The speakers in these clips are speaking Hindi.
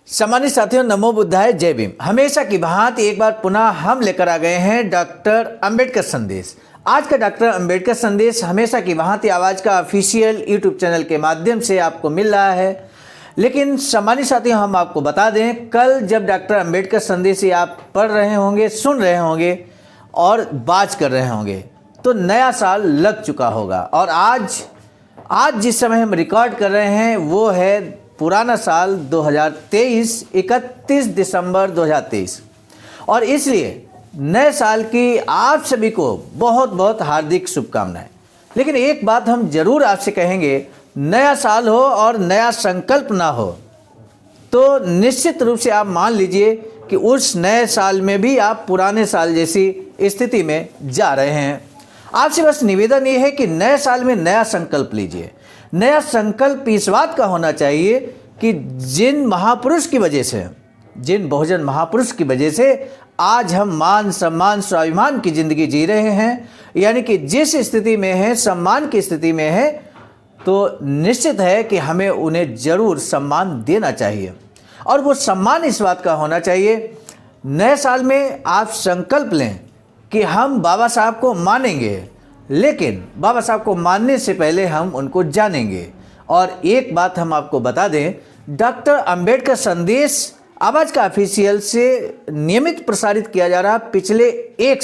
सम्मानित साथियों, नमो बुद्धाय, जय भीम। हमेशा की भांति एक बार पुनः हम लेकर आ गए हैं डॉक्टर अंबेडकर संदेश। आज का डॉक्टर अंबेडकर संदेश हमेशा की भांति आवाज़ का ऑफिशियल यूट्यूब चैनल के माध्यम से आपको मिल रहा है। लेकिन सम्मानित साथियों, हम आपको बता दें, कल जब डॉक्टर अंबेडकर संदेश आप पढ़ रहे होंगे, सुन रहे होंगे और बात कर रहे होंगे तो नया साल लग चुका होगा। और आज जिस समय हम रिकॉर्ड कर रहे हैं वो है पुराना साल 2023, 31 दिसंबर 2023। और इसलिए नए साल की आप सभी को बहुत बहुत हार्दिक शुभकामनाएं। लेकिन एक बात हम जरूर आपसे कहेंगे, नया साल हो और नया संकल्प ना हो तो निश्चित रूप से आप मान लीजिए कि उस नए साल में भी आप पुराने साल जैसी स्थिति में जा रहे हैं। आपसे बस निवेदन ये है कि नए साल में नया संकल्प लीजिए। नया संकल्प इस बात का होना चाहिए कि जिन महापुरुष की वजह से, जिन बहुजन महापुरुष की वजह से आज हम मान सम्मान स्वाभिमान की जिंदगी जी रहे हैं, यानी कि जिस स्थिति में है, सम्मान की स्थिति में है, तो निश्चित है कि हमें उन्हें जरूर सम्मान देना चाहिए। और वो सम्मान इस बात का होना चाहिए, नए साल में आप संकल्प लें कि हम बाबा साहब को मानेंगे, लेकिन बाबा साहब को मानने से पहले हम उनको जानेंगे। और एक बात हम आपको बता दें, डॉक्टर अंबेडकर संदेश आवाज़ का ऑफिशियल से नियमित प्रसारित किया जा रहा पिछले एक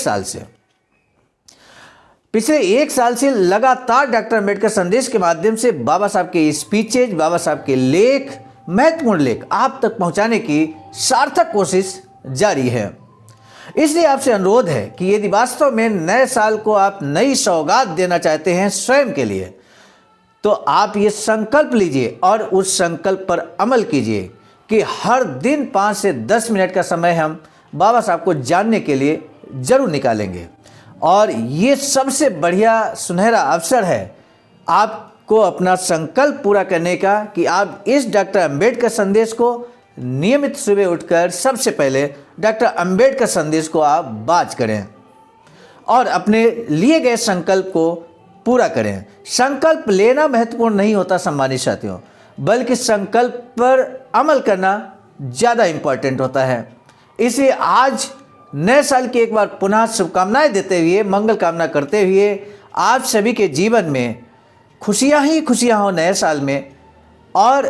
साल से लगातार डॉक्टर अंबेडकर संदेश के माध्यम से बाबा साहब के स्पीचेज, बाबा साहब के लेख, महत्वपूर्ण लेख आप तक पहुंचाने की सार्थक कोशिश जारी है। इसलिए आपसे अनुरोध है कि यदि वास्तव में नए साल को आप नई सौगात देना चाहते हैं स्वयं के लिए, तो आप ये संकल्प लीजिए और उस संकल्प पर अमल कीजिए कि हर दिन 5 से 10 मिनट का समय हम बाबा साहब को जानने के लिए जरूर निकालेंगे। और ये सबसे बढ़िया सुनहरा अवसर है आपको अपना संकल्प पूरा करने का कि आप इस डॉक्टर अंबेडकर संदेश को नियमित सुबह उठकर सबसे पहले डॉक्टर अंबेडकर संदेश को आप बात करें और अपने लिए गए संकल्प को पूरा करें। संकल्प लेना महत्वपूर्ण नहीं होता सम्मानित साथियों, बल्कि संकल्प पर अमल करना ज़्यादा इम्पोर्टेंट होता है। इसलिए आज नए साल की एक बार पुनः शुभकामनाएं देते हुए, मंगल कामना करते हुए आप सभी के जीवन में खुशियां ही खुशियां हो नए साल में। और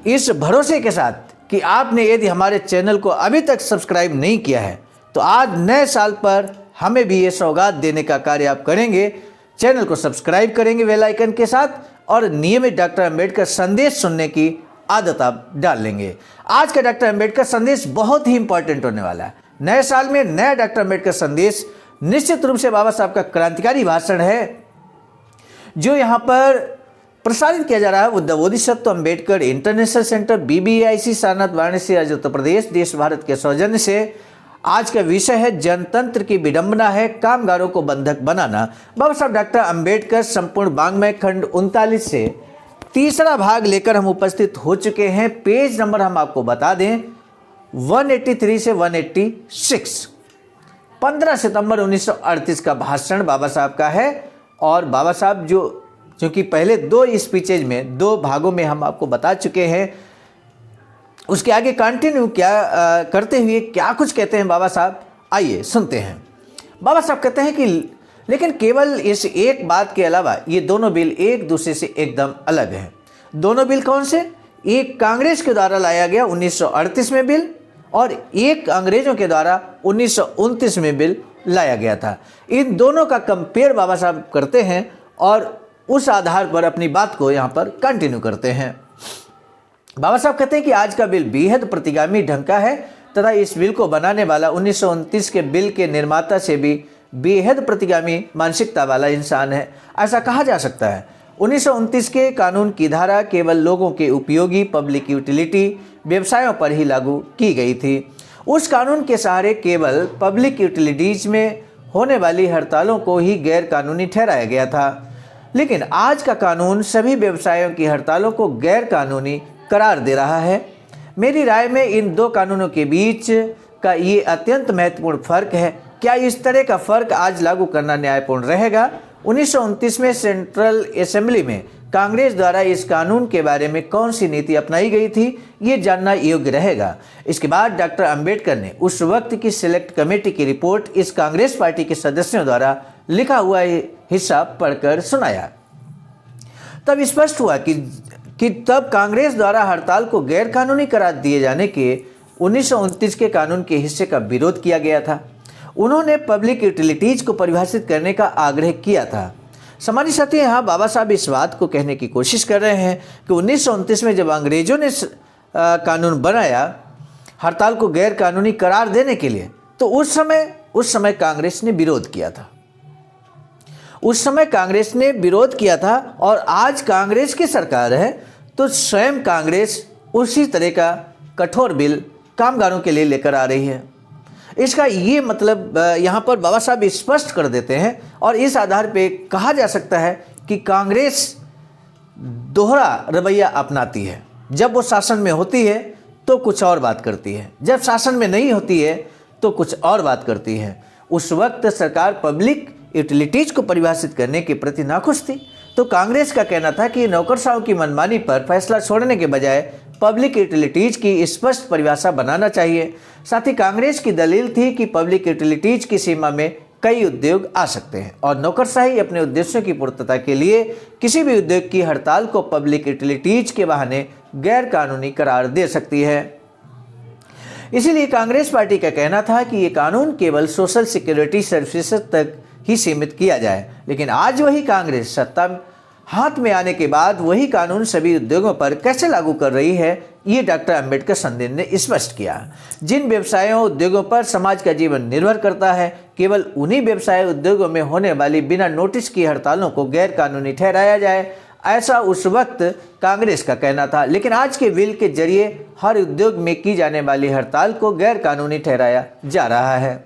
इस भरोसे के साथ कि आपने यदि हमारे चैनल को अभी तक सब्सक्राइब नहीं किया है तो आज नए साल पर हमें भी ये सौगात देने का कार्य आप करेंगे। चैनल को सब्सक्राइब करेंगे बेल आइकन के साथ और नियमित डॉक्टर अंबेडकर संदेश सुनने की आदत आप डाल लेंगे। आज का डॉक्टर अंबेडकर संदेश बहुत ही इंपॉर्टेंट होने वाला है। नए साल में नया डॉक्टर अंबेडकर संदेश निश्चित रूप से बाबा साहब का क्रांतिकारी भाषण है जो यहाँ पर प्रसारित किया जा रहा है। वो the Bodhisattva Ambedkar international centre BBIC Sarnath Varanasi राज्य उत्तर प्रदेश देश भारत के सौजन्य से। आज का विषय है जनतंत्र की विडंबना है कामगारों को बंधक बनाना। बाबा साहब डॉक्टर अंबेडकर संपूर्ण वाङ्मय खंड 39 से तीसरा भाग लेकर हम उपस्थित हो चुके हैं। पेज नंबर हम आपको बता दें 183 से 186। 15 सितंबर 1938 का भाषण बाबा साहब का है। और बाबा साहब क्योंकि पहले 2 स्पीचेज में 2 भागों में हम आपको बता चुके हैं, उसके आगे कंटिन्यू करते हुए क्या कुछ कहते हैं बाबा साहब, आइए सुनते हैं। बाबा साहब कहते हैं कि लेकिन केवल इस एक बात के अलावा ये दोनों बिल एक दूसरे से एकदम अलग हैं। दोनों बिल कौन से? एक कांग्रेस के द्वारा लाया गया 1938 में बिल और एक अंग्रेजों के द्वारा 1929 में बिल लाया गया था। इन दोनों का कंपेयर बाबा साहब करते हैं और उस आधार पर अपनी बात को यहाँ पर कंटिन्यू करते हैं। बाबा साहब कहते हैं कि आज का बिल बेहद प्रतिगामी ढंग का है तथा इस बिल को बनाने वाला 1929 के बिल के निर्माता से भी बेहद प्रतिगामी मानसिकता वाला इंसान है, ऐसा कहा जा सकता है। 1929 के कानून की धारा केवल लोगों के उपयोगी पब्लिक यूटिलिटी व्यवसायों पर ही लागू की गई थी। उस कानून के सहारे केवल पब्लिक यूटिलिटीज में होने वाली हड़तालों को ही गैर कानूनी ठहराया गया था। लेकिन आज का कानून सभी व्यवसायों की हड़तालों को गैर कानूनी करार दे रहा है। मेरी राय में इन 2 कानूनों के बीच का ये अत्यंत महत्वपूर्ण फर्क है। क्या इस तरह का फर्क आज लागू करना न्यायपूर्ण रहेगा? 1929 में सेंट्रल असेंबली में कांग्रेस द्वारा इस कानून के बारे में कौन सी नीति अपनाई गई थी, ये जानना योग्य रहेगा। इसके बाद डॉक्टर अंबेडकर ने उस वक्त की सिलेक्ट कमेटी की रिपोर्ट इस कांग्रेस पार्टी के सदस्यों द्वारा लिखा हुआ हिस्सा पढ़कर सुनाया। तब स्पष्ट हुआ कि तब कांग्रेस द्वारा हड़ताल को गैर कानूनी करार दिए जाने के 1929 के कानून के हिस्से का विरोध किया गया था। उन्होंने पब्लिक यूटिलिटीज को परिभाषित करने का आग्रह किया था। सामान्य साथी, यहाँ बाबा साहब इस बात को कहने की कोशिश कर रहे हैं कि 1929 में जब अंग्रेजों ने कानून बनाया हड़ताल को गैर कानूनी करार देने के लिए, तो उस समय कांग्रेस ने विरोध किया था। उस समय कांग्रेस ने विरोध किया था और आज कांग्रेस की सरकार है तो स्वयं कांग्रेस उसी तरह का कठोर बिल कामगारों के लिए लेकर आ रही है। इसका ये मतलब यहाँ पर बाबा साहब स्पष्ट कर देते हैं और इस आधार पे कहा जा सकता है कि कांग्रेस दोहरा रवैया अपनाती है। जब वो शासन में होती है तो कुछ और बात करती है, जब शासन में नहीं होती है तो कुछ और बात करती है। उस वक्त सरकार पब्लिक यूटिलिटीज को परिभाषित करने के प्रति नाखुश थी, तो कांग्रेस का कहना था कि नौकरशाहों की मनमानी पर फैसला छोड़ने के बजाय पब्लिक यूटिलिटीज की स्पष्ट परिभाषा बनाना चाहिए। साथ ही कांग्रेस की दलील थी कि पब्लिक यूटिलिटीज की सीमा में कई उद्योग आ सकते हैं और नौकरशाही अपने उद्देश्यों की पूर्तता के लिए किसी भी उद्योग की हड़ताल को पब्लिक यूटिलिटीज के बहाने गैर कानूनी करार दे सकती है। इसीलिए कांग्रेस पार्टी का कहना था कि ये कानून केवल सोशल सिक्योरिटी सर्विसेज तक ही सीमित किया जाए। लेकिन आज वही कांग्रेस सत्ता हाथ में आने के बाद वही कानून सभी उद्योगों पर कैसे लागू कर रही है, ये डॉक्टर अंबेडकर संदेश ने स्पष्ट किया। जिन व्यवसायों उद्योगों पर समाज का जीवन निर्भर करता है, केवल उन्हीं व्यवसाय उद्योगों में होने वाली बिना नोटिस की हड़तालों को गैर कानूनी ठहराया जाए, ऐसा उस वक्त कांग्रेस का कहना था। लेकिन आज के बिल के जरिए हर उद्योग में की जाने वाली हड़ताल को गैर कानूनी ठहराया जा रहा है।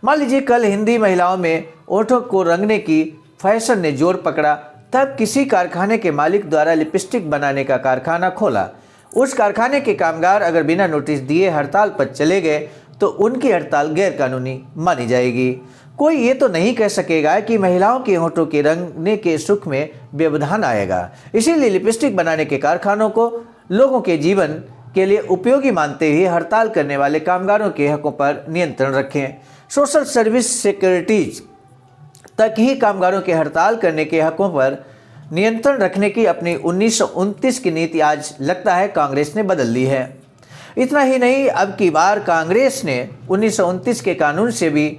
मान लीजिए कल हिंदी महिलाओं में ओठों को रंगने की फैशन ने जोर पकड़ा, तब किसी कारखाने के मालिक द्वारा लिपस्टिक बनाने का कारखाना खोला। उस कारखाने के कामगार अगर बिना नोटिस दिए हड़ताल पर चले गए तो उनकी हड़ताल गैर कानूनी मानी जाएगी। कोई ये तो नहीं कह सकेगा कि महिलाओं के होठों के रंगने के सुख में व्यवधान आएगा। इसीलिए लिपस्टिक बनाने के कारखानों को लोगों के जीवन के लिए उपयोगी मानते हुए हड़ताल करने वाले कामगारों के हकों पर नियंत्रण रखें। सोशल सर्विस सिक्योरिटीज तक ही कामगारों के हड़ताल करने के हकों पर नियंत्रण रखने की अपनी 1929 की नीति आज लगता है कांग्रेस ने बदल ली है। इतना ही नहीं, अब की बार कांग्रेस ने 1929 के कानून से भी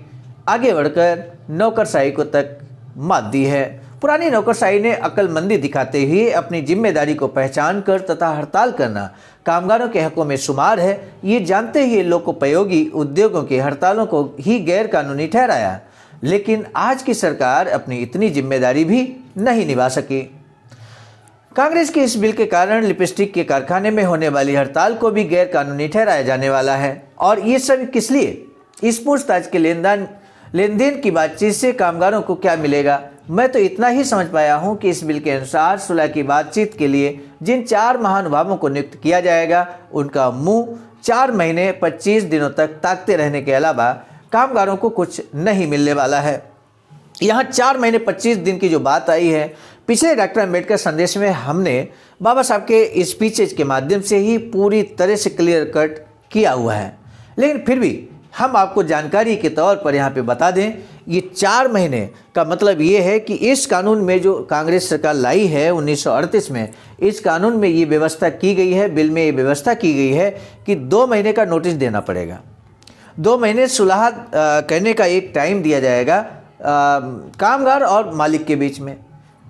आगे बढ़कर नौकरशाही को तक मात दी है। पुरानी नौकरशाही ने अक्लमंदी दिखाते हुए अपनी जिम्मेदारी को पहचान कर तथा हड़ताल करना कामगारों के हकों में शुमार है, ये जानते हुए लोकोपयोगी उद्योगों की हड़तालों को ही गैर कानूनी ठहराया। लेकिन आज की सरकार अपनी इतनी जिम्मेदारी भी नहीं निभा सकी। कांग्रेस के इस बिल के कारण लिपस्टिक के कारखाने में होने वाली हड़ताल को भी गैर कानूनी ठहराया जाने वाला है। और ये सब किस लिए? इस पूछताछ के लेन देन की बातचीत से कामगारों को क्या मिलेगा? मैं तो इतना ही समझ पाया हूं कि इस बिल के अनुसार सुलह की बातचीत के लिए जिन 4 महानुभावों को नियुक्त किया जाएगा, उनका मुंह 4 महीने 25 दिनों तक ताकते रहने के अलावा कामगारों को कुछ नहीं मिलने वाला है। यहाँ 4 महीने 25 दिन की जो बात आई है, पिछले डॉक्टर अंबेडकर संदेश में हमने बाबा साहब के स्पीचेज के माध्यम से ही पूरी तरह से क्लियर कट किया हुआ है। लेकिन फिर भी हम आपको जानकारी के तौर पर यहाँ पे बता दें, ये 4 महीने का मतलब ये है कि इस कानून में जो कांग्रेस सरकार लाई है 1938 में, इस कानून में ये व्यवस्था की गई है, बिल में ये व्यवस्था की गई है कि 2 महीने का नोटिस देना पड़ेगा। 2 महीने सुलह करने का एक टाइम दिया जाएगा कामगार और मालिक के बीच में।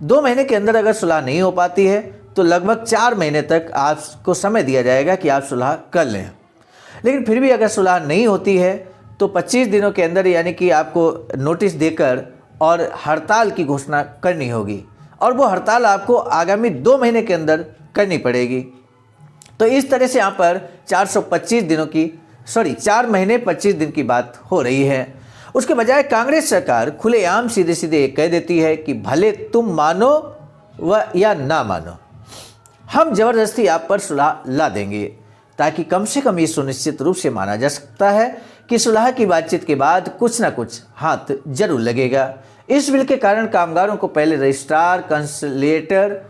2 महीने के अंदर अगर सुलह नहीं हो पाती है तो लगभग 4 महीने तक आपको समय दिया जाएगा कि आप सुलह कर लें। लेकिन फिर भी अगर सुलह नहीं होती है तो 25 दिनों के अंदर यानी कि आपको नोटिस देकर और हड़ताल की घोषणा करनी होगी, और वो हड़ताल आपको आगामी 2 महीने के अंदर करनी पड़ेगी। तो इस तरह से यहाँ पर 4 महीने 25 दिन की बात हो रही है। उसके बजाय कांग्रेस सरकार खुलेआम सीधे सीधे कह देती है कि भले तुम मानो व या ना मानो, हम जबरदस्ती आप पर सुलह ला देंगे, ताकि कम से कम ये सुनिश्चित रूप से माना जा सकता है कि सुलह की बातचीत के बाद कुछ ना कुछ हाथ जरूर लगेगा। इस बिल के कारण कामगारों को पहले रजिस्ट्रार, कंसलेटर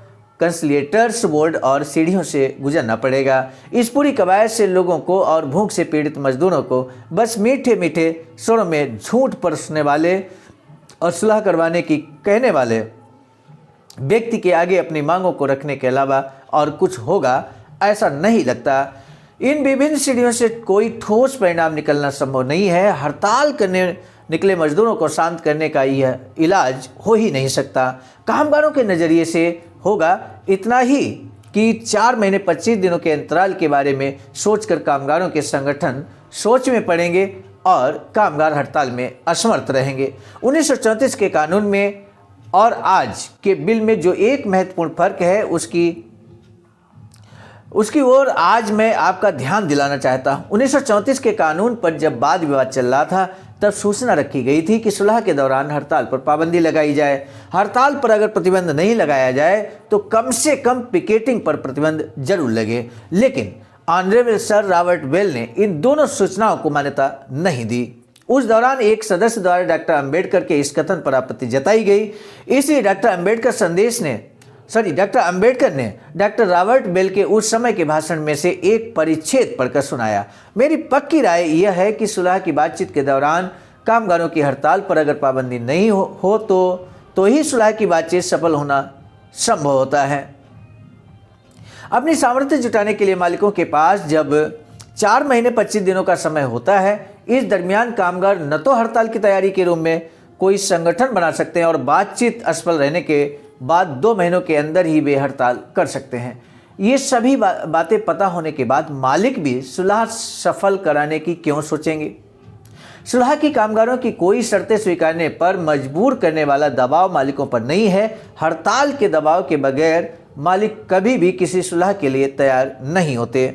कंसलिएटर्स बोर्ड और सीढ़ियों से गुजरना पड़ेगा। इस पूरी कवायद से लोगों को और भूख से पीड़ित मजदूरों को बस मीठे मीठे स्वरों में झूठ परसने वाले और सुलह करवाने की कहने वाले व्यक्ति के आगे अपनी मांगों को रखने के अलावा और कुछ होगा ऐसा नहीं लगता। इन विभिन्न सीढ़ियों से कोई ठोस परिणाम निकलना संभव नहीं है। हड़ताल करने निकले मजदूरों को शांत करने का यह इलाज हो ही नहीं सकता। कामगारों के नज़रिए से होगा इतना ही कि 4 महीने 25 दिनों के अंतराल के बारे में सोचकर कामगारों के संगठन सोच में पड़ेंगे और कामगार हड़ताल में असमर्थ रहेंगे। 1934 के कानून में और आज के बिल में जो एक महत्वपूर्ण फर्क है उसकी ओर आज मैं आपका ध्यान दिलाना चाहता हूँ। 1934 के कानून पर जब वाद विवाद चल रहा था तब सूचना रखी गई थी कि सुलह के दौरान हड़ताल पर पाबंदी लगाई जाए। हड़ताल पर अगर प्रतिबंध नहीं लगाया जाए तो कम से कम पिकेटिंग पर प्रतिबंध जरूर लगे। लेकिन ऑनरेबल सर रॉबर्ट बेल ने इन दोनों सूचनाओं को मान्यता नहीं दी। उस दौरान एक सदस्य द्वारा डॉक्टर अंबेडकर के इस कथन पर आपत्ति जताई गई। इसलिए डॉक्टर अंबेडकर ने डॉक्टर रॉबर्ट बेल के उस समय के भाषण में से एक परिच्छेद पढ़कर सुनाया। मेरी पक्की राय यह है कि सुलह की बातचीत के दौरान कामगारों की हड़ताल पर अगर पाबंदी नहीं हो तो ही सुलह की बातचीत सफल होना संभव होता है। अपनी सामर्थ्य जुटाने के लिए मालिकों के पास जब 4 महीने 25 दिनों का समय होता है, इस दरमियान कामगार न तो हड़ताल की तैयारी के रूप में कोई संगठन बना सकते हैं और बातचीत असफल रहने के बाद 2 महीनों के अंदर ही वे हड़ताल कर सकते हैं। ये सभी बातें पता होने के बाद मालिक भी सुलह सफल कराने की क्यों सोचेंगे? सुलह की कामगारों की कोई शर्तें स्वीकारने पर मजबूर करने वाला दबाव मालिकों पर नहीं है। हड़ताल के दबाव के बगैर मालिक कभी भी किसी सुलह के लिए तैयार नहीं होते।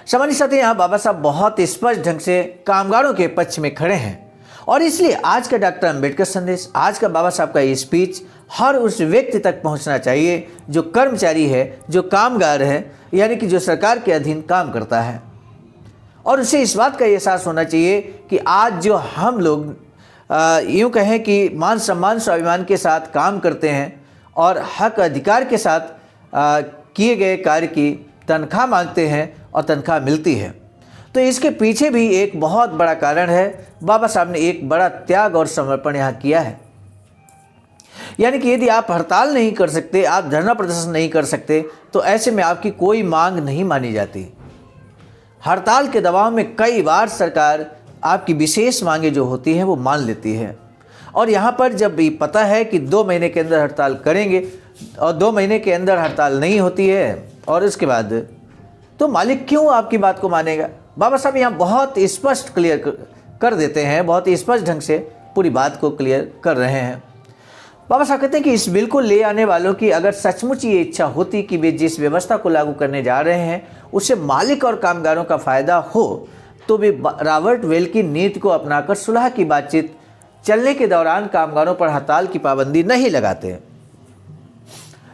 सामान्य साथी, यहाँ बाबा साहब बहुत स्पष्ट ढंग से कामगारों के पक्ष में खड़े हैं और इसलिए आज का डॉक्टर अंबेडकर संदेश, आज का बाबा साहब का ये स्पीच हर उस व्यक्ति तक पहुंचना चाहिए जो कर्मचारी है, जो कामगार है, यानी कि जो सरकार के अधीन काम करता है। और उसे इस बात का एहसास होना चाहिए कि आज जो हम लोग यूँ कहें कि मान सम्मान स्वाभिमान के साथ काम करते हैं और हक अधिकार के साथ किए गए कार्य की तनख्वाह मांगते हैं और तनख्वाह मिलती है, तो इसके पीछे भी एक बहुत बड़ा कारण है। बाबा साहब ने एक बड़ा त्याग और समर्पण यहाँ किया है। यानी कि यदि आप हड़ताल नहीं कर सकते, आप धरना प्रदर्शन नहीं कर सकते, तो ऐसे में आपकी कोई मांग नहीं मानी जाती। हड़ताल के दबाव में कई बार सरकार आपकी विशेष मांगे जो होती हैं वो मान लेती है। और यहाँ पर जब भी पता है कि 2 महीने के अंदर हड़ताल करेंगे और 2 महीने के अंदर हड़ताल नहीं होती है और इसके बाद तो मालिक क्यों आपकी बात को मानेगा? बाबा साहब यहाँ बहुत स्पष्ट क्लियर कर देते हैं, बहुत स्पष्ट ढंग से पूरी बात को क्लियर कर रहे हैं। बाबा साहब कहते हैं कि इस बिल को ले आने वालों की अगर सचमुच ये इच्छा होती कि वे जिस व्यवस्था को लागू करने जा रहे हैं उससे मालिक और कामगारों का फायदा हो, तो वे रॉबर्ट बेल की नीति को अपनाकर सुलह की बातचीत चलने के दौरान कामगारों पर हड़ताल की पाबंदी नहीं लगाते।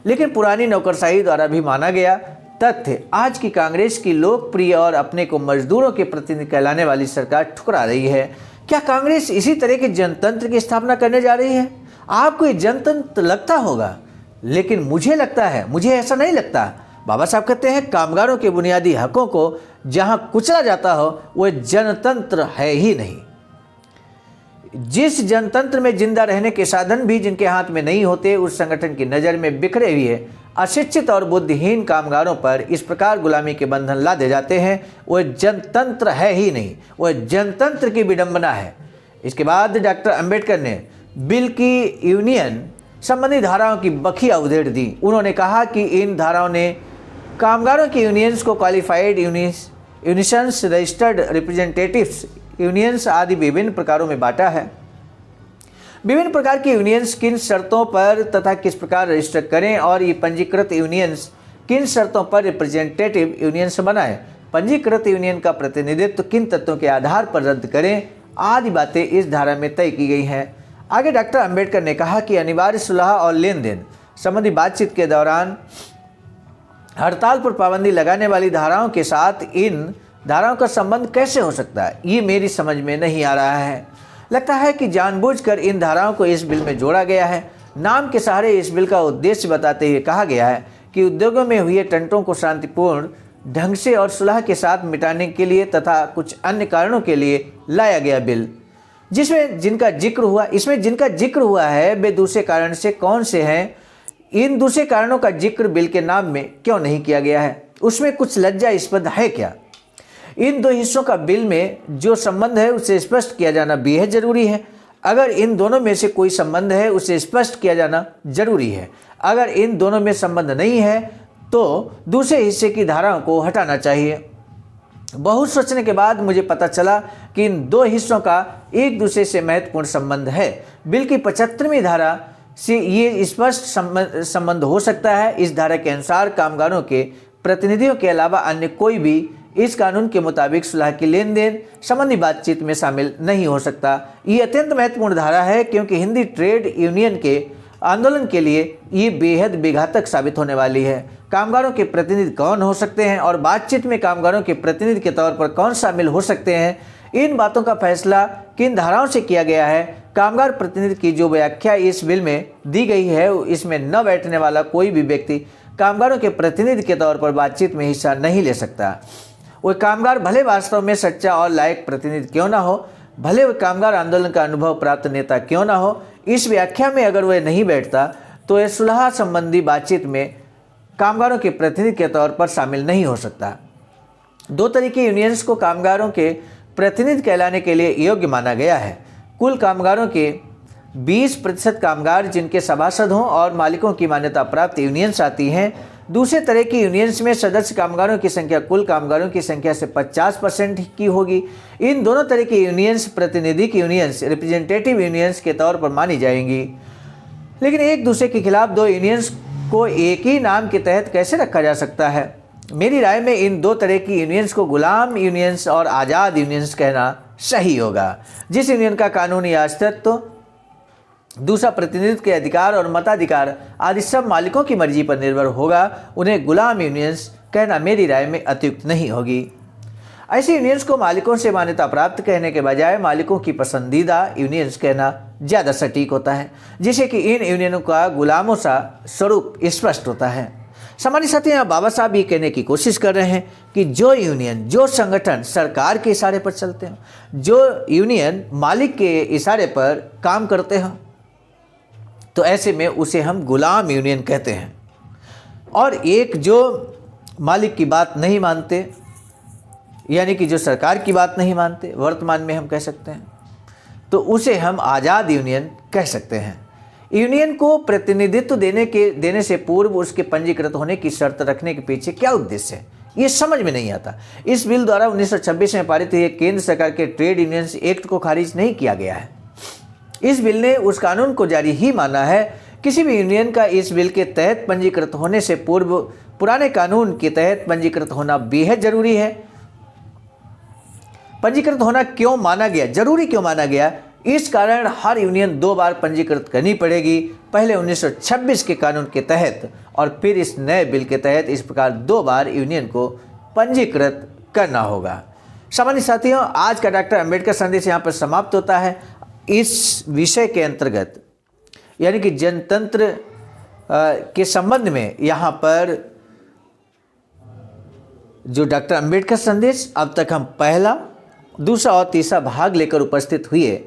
लेकिन पुरानी नौकरशाही द्वारा भी माना गया तथ्य आज की कांग्रेस की लोकप्रिय और अपने को मजदूरों के प्रतिनिधि कहलाने वाली सरकार ठुकरा रही है। क्या कांग्रेस इसी तरह के जनतंत्र की स्थापना करने जा रही है? आपको ये जनतंत्र लगता होगा, लेकिन मुझे लगता है, मुझे ऐसा नहीं लगता। बाबा साहब कहते हैं कामगारों के बुनियादी हकों को जहां कुचला जाता हो वह जनतंत्र है ही नहीं। जिस जनतंत्र में जिंदा रहने के साधन भी जिनके हाथ में नहीं होते, उस संगठन की नज़र में बिखरे हुए अशिक्षित और बुद्धिहीन कामगारों पर इस प्रकार गुलामी के बंधन लादे जाते हैं, वह जनतंत्र है ही नहीं, वह जनतंत्र की विडंबना है। इसके बाद डॉक्टर अंबेडकर ने बिल की यूनियन संबंधी धाराओं की बखिया उधेड़ दी। उन्होंने कहा कि इन धाराओं ने कामगारों की यूनियंस को क्वालिफाइड यूनिशंस, रजिस्टर्ड रिप्रेजेंटेटिव्स यूनियंस आदि विभिन्न प्रकारों में बांटा है। विभिन्न प्रकार की यूनियंस किन शर्तों पर तथा किस प्रकार रजिस्टर करें और ये पंजीकृत यूनियंस किन शर्तों पर रिप्रेजेंटेटिव यूनियंस बनाएं, पंजीकृत यूनियन का प्रतिनिधित्व किन तत्वों के आधार पर रद्द करें आदि बातें इस धारा में तय की गई हैं। आगे डॉक्टर अंबेडकर ने कहा कि अनिवार्य सुलह और लेन देन संबंधी बातचीत के दौरान हड़ताल पर पाबंदी लगाने वाली धाराओं के साथ इन धाराओं का संबंध कैसे हो सकता है, ये मेरी समझ में नहीं आ रहा है। लगता है कि जानबूझकर इन धाराओं को इस बिल में जोड़ा गया है। नाम के सहारे इस बिल का उद्देश्य बताते हुए कहा गया है कि उद्योगों में हुए टंटों को शांतिपूर्ण ढंग से और सुलह के साथ मिटाने के लिए तथा कुछ अन्य कारणों के लिए लाया गया बिल। इसमें जिनका जिक्र हुआ है वे दूसरे कारण से कौन से हैं, इन दूसरे कारणों का जिक्र बिल के नाम में क्यों नहीं किया गया है, उसमें कुछ लज्जास्पद है क्या? इन दो हिस्सों का बिल में जो संबंध है उसे स्पष्ट किया जाना बेहद जरूरी है। अगर इन दोनों में से कोई संबंध है उसे स्पष्ट किया जाना जरूरी है। अगर इन दोनों में संबंध नहीं है तो दूसरे हिस्से की धाराओं को हटाना चाहिए। बहुत सोचने के बाद मुझे पता चला कि इन दो हिस्सों का एक दूसरे से महत्वपूर्ण संबंध है। बिल की 75वीं धारा से ये स्पष्ट संबंध हो सकता है। इस धारा के अनुसार कामगारों के प्रतिनिधियों के अलावा अन्य कोई भी इस कानून के मुताबिक सुलह की लेन देन संबंधी बातचीत में शामिल नहीं हो सकता। ये अत्यंत महत्वपूर्ण धारा है क्योंकि हिंदी ट्रेड यूनियन के आंदोलन के लिए ये बेहद विघातक साबित होने वाली है। कामगारों के प्रतिनिधि कौन हो सकते हैं और बातचीत में कामगारों के प्रतिनिधि के तौर पर कौन शामिल हो सकते हैं, इन बातों का फैसला किन धाराओं से किया गया है। कामगार प्रतिनिधि की जो व्याख्या इस बिल में दी गई है, इसमें न बैठने वाला कोई भी व्यक्ति कामगारों के प्रतिनिधि के तौर पर बातचीत में हिस्सा नहीं ले सकता। वह कामगार भले वास्तव में सच्चा और लायक प्रतिनिधि क्यों ना हो, भले वह कामगार आंदोलन का अनुभव प्राप्त नेता क्यों ना हो, इस व्याख्या में अगर वह नहीं बैठता तो यह सुलह संबंधी बातचीत में कामगारों के प्रतिनिधि के तौर पर शामिल नहीं हो सकता। दो तरह की यूनियंस को कामगारों के प्रतिनिधि कहलाने के लिए योग्य माना गया है। कुल कामगारों के 20% कामगार जिनके सभासद हों और मालिकों की मान्यता प्राप्त यूनियंस आती हैं। दूसरे तरह की यूनियंस में सदस्य कामगारों की संख्या कुल कामगारों की संख्या से 50% की होगी। इन दोनों तरह की यूनियंस प्रातिनिधिक यूनियंस रिप्रेजेंटेटिव यूनियंस के तौर पर मानी जाएंगी। लेकिन एक दूसरे के खिलाफ दो यूनियंस को एक ही नाम के तहत कैसे रखा जा सकता है? मेरी राय में इन दो तरह की यूनियंस को गुलाम यूनियंस और आज़ाद यूनियंस कहना सही होगा। जिस यूनियन का कानूनी अस्तित्व, दूसरा प्रतिनिधित्व के अधिकार और मताधिकार आदि सब मालिकों की मर्जी पर निर्भर होगा, उन्हें गुलाम यूनियंस कहना मेरी राय में अतियुक्त नहीं होगी। ऐसी यूनियंस को मालिकों से मान्यता प्राप्त कहने के बजाय मालिकों की पसंदीदा यूनियंस कहना ज़्यादा सटीक होता है, जिससे कि इन यूनियनों का गुलामों सा स्वरूप स्पष्ट होता है। सामान्य साथी, यहाँ बाबा साहब ये कहने की कोशिश कर रहे हैं कि जो यूनियन, जो संगठन सरकार के इशारे पर चलते हैं, जो यूनियन मालिक के इशारे पर काम करते हैं, तो ऐसे में उसे हम गुलाम यूनियन कहते हैं। और एक जो मालिक की बात नहीं मानते, यानी कि जो सरकार की बात नहीं मानते, वर्तमान में हम कह सकते हैं, तो उसे हम आज़ाद यूनियन कह सकते हैं। यूनियन को प्रतिनिधित्व देने से पूर्व उसके पंजीकृत होने की शर्त रखने के पीछे क्या उद्देश्य है, ये समझ में नहीं आता। इस बिल द्वारा 1926 में पारित हुए केंद्र सरकार के ट्रेड यूनियंस एक्ट को खारिज नहीं किया गया है। इस बिल ने उस कानून को जारी ही माना है। किसी भी यूनियन का इस बिल के तहत पंजीकृत होने से पूर्व पुराने कानून के तहत पंजीकृत होना बेहद जरूरी है। पंजीकृत होना क्यों माना गया, जरूरी क्यों माना गया? इस कारण हर यूनियन 2 बार पंजीकृत करनी पड़ेगी, पहले 1926 के कानून के तहत और फिर इस नए बिल के तहत। इस प्रकार 2 बार यूनियन को पंजीकृत करना होगा। सामान्य साथियों, आज का डॉक्टर अंबेडकर संदेश यहाँ पर समाप्त होता है। इस विषय के अंतर्गत यानी कि जनतंत्र के संबंध में यहाँ पर जो डॉक्टर अंबेडकर संदेश, अब तक हम पहला, दूसरा और तीसरा भाग लेकर उपस्थित हुए।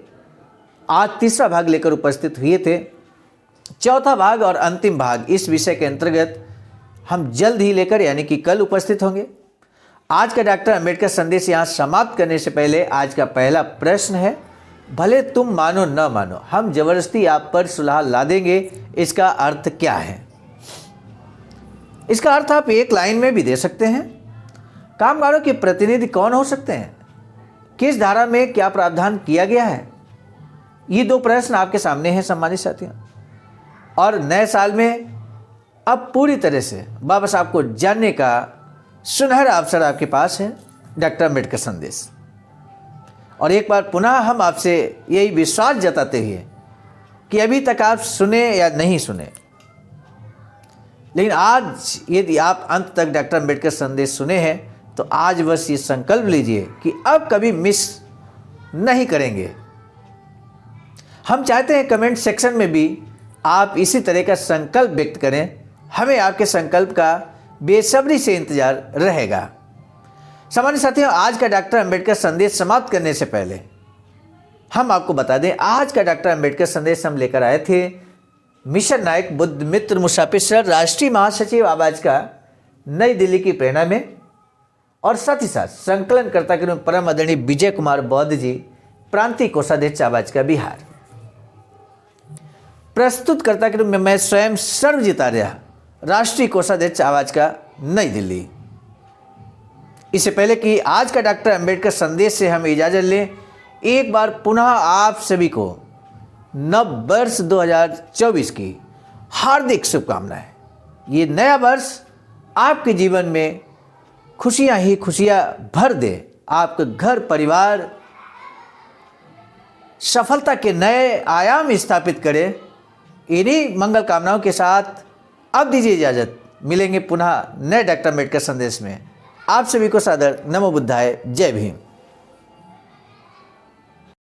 आज तीसरा भाग लेकर उपस्थित हुए थे। चौथा भाग और अंतिम भाग इस विषय के अंतर्गत हम जल्द ही लेकर यानी कि कल उपस्थित होंगे। आज का डॉक्टर अंबेडकर संदेश यहाँ समाप्त करने से पहले आज का पहला प्रश्न है, भले तुम मानो न मानो, हम जबरदस्ती आप पर सुलह ला देंगे, इसका अर्थ क्या है? इसका अर्थ आप एक लाइन में भी दे सकते हैं। कामगारों के प्रतिनिधि कौन हो सकते हैं? किस धारा में क्या प्रावधान किया गया है? ये 2 प्रश्न आपके सामने हैं सम्मानित साथियों। और नए साल में अब पूरी तरह से बाबा साहब को जानने का सुनहरा अवसर आपके पास है, डॉक्टर अंबेडकर संदेश। और एक बार पुनः हम आपसे यही विश्वास जताते हुए कि अभी तक आप सुने या नहीं सुने, लेकिन आज यदि आप अंत तक डॉक्टर अंबेडकर संदेश सुने हैं तो आज बस ये संकल्प लीजिए कि अब कभी मिस नहीं करेंगे। हम चाहते हैं कमेंट सेक्शन में भी आप इसी तरह का संकल्प व्यक्त करें। हमें आपके संकल्प का बेसब्री से इंतजार रहेगा। सामान्य साथियों, आज का डॉक्टर अंबेडकर संदेश समाप्त करने से पहले हम आपको बता दें, आज का डॉक्टर अंबेडकर संदेश हम लेकर आए थे मिशन नायक बुद्ध मित्र मुसाफिर सर, राष्ट्रीय महासचिव आवाज का, नई दिल्ली की प्रेरणा में, और साथ ही साथ संकलनकर्ता के रूप में परम आदरणीय विजय कुमार बौद्ध जी, प्रांतीय कोषाध्यक्ष आवाज का बिहार, प्रस्तुतकर्ता के रूप में मैं स्वयं सर्वजीत आर्य, राष्ट्रीय कोषाध्यक्ष आवाज का, नई दिल्ली। इससे पहले कि आज का डॉक्टर अंबेडकर संदेश से हम इजाजत लें, एक बार पुनः आप सभी को नव वर्ष 2024 की हार्दिक शुभकामनाएं। ये नया वर्ष आपके जीवन में खुशियां ही खुशियां भर दे, आपके घर परिवार सफलता के नए आयाम स्थापित करे। इन्हीं मंगल कामनाओं के साथ अब दीजिए इजाजत, मिलेंगे पुनः नए डॉक्टर अंबेडकर संदेश में। आप सभी को सादर नमो बुद्धाय, जय भीम।